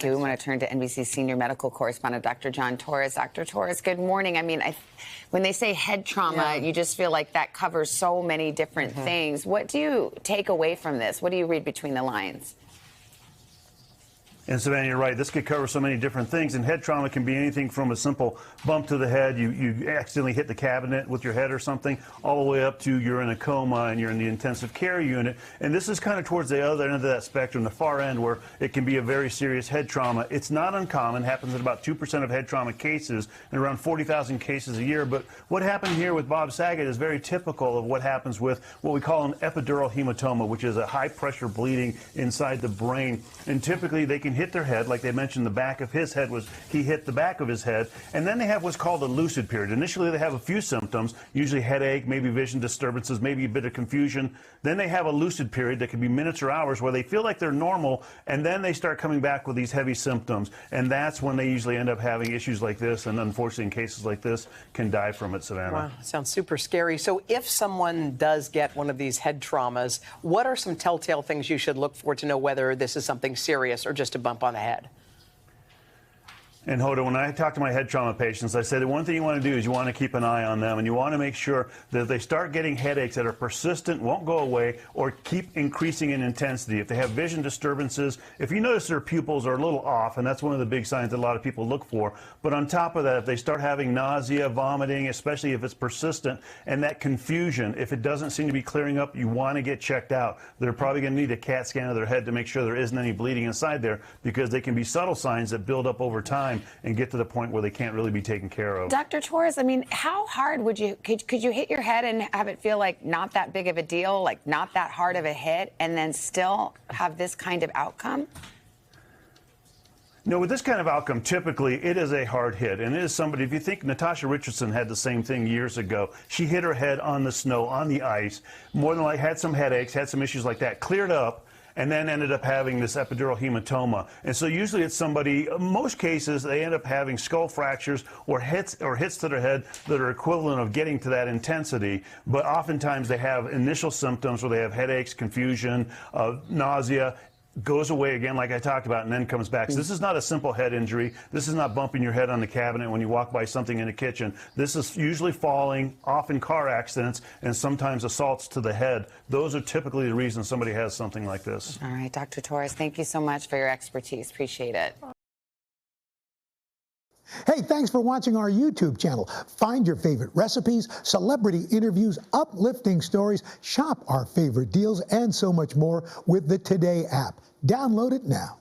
Thank you. We want to turn to NBC senior medical correspondent Dr. John Torres. Dr. Torres, good morning. I mean, when they say head trauma, you just feel like that covers so many different things. What do you take away from this? What do you read between the lines? And Savannah, you're right. This could cover so many different things. And head trauma can be anything from a simple bump to the head, you accidentally hit the cabinet with your head or something, all the way up to you're in a coma and you're in the intensive care unit. And this is kind of towards the other end of that spectrum, the far end, where it can be a very serious head trauma. It's not uncommon. Happens in about 2% of head trauma cases and around 40,000 cases a year. But what happened here with Bob Saget is very typical of what happens with what we call an epidural hematoma, which is a high-pressure bleeding inside the brain. And typically they can hit their head, like they mentioned, the back of his head he hit the back of his head, and then they have what's called a lucid period. Initially they have a few symptoms, usually headache, maybe vision disturbances, maybe a bit of confusion. Then they have a lucid period that can be minutes or hours where they feel like they're normal, and then they start coming back with these heavy symptoms, and that's when they usually end up having issues like this, and unfortunately in cases like this can die from it, Savannah. Wow, sounds super scary. So if someone does get one of these head traumas, what are some telltale things you should look for to know whether this is something serious or just a bump on the head? And Hoda, when I talk to my head trauma patients, I say the one thing you want to do is you want to keep an eye on them, and you want to make sure that if they start getting headaches that are persistent, won't go away, or keep increasing in intensity. If they have vision disturbances, if you notice their pupils are a little off, and that's one of the big signs that a lot of people look for. But on top of that, if they start having nausea, vomiting, especially if it's persistent, and that confusion, if it doesn't seem to be clearing up, you want to get checked out. They're probably going to need a CAT scan of their head to make sure there isn't any bleeding inside there, because they can be subtle signs that build up over time and get to the point where they can't really be taken care of. Dr. Torres, I mean, how hard could you hit your head and have it feel like not that big of a deal, like not that hard of a hit, and then still have this kind of outcome? No, with this kind of outcome, typically it is a hard hit. And it is somebody, if you think Natasha Richardson had the same thing years ago, she hit her head on the snow, on the ice, more than likely had some headaches, had some issues like that, cleared up, and then ended up having this epidural hematoma. And so usually it's somebody, in most cases, they end up having skull fractures or hits to their head that are equivalent of getting to that intensity. But oftentimes they have initial symptoms where they have headaches, confusion, nausea, goes away again, like I talked about, and then comes back. So this is not a simple head injury. This is not bumping your head on the cabinet when you walk by something in the kitchen. This is usually falling, often car accidents, and sometimes assaults to the head. Those are typically the reasons somebody has something like this. All right, Dr. Torres, thank you so much for your expertise. Appreciate it. Hey, thanks for watching our YouTube channel. Find your favorite recipes, celebrity interviews, uplifting stories, shop our favorite deals, and so much more with the Today app. Download it now.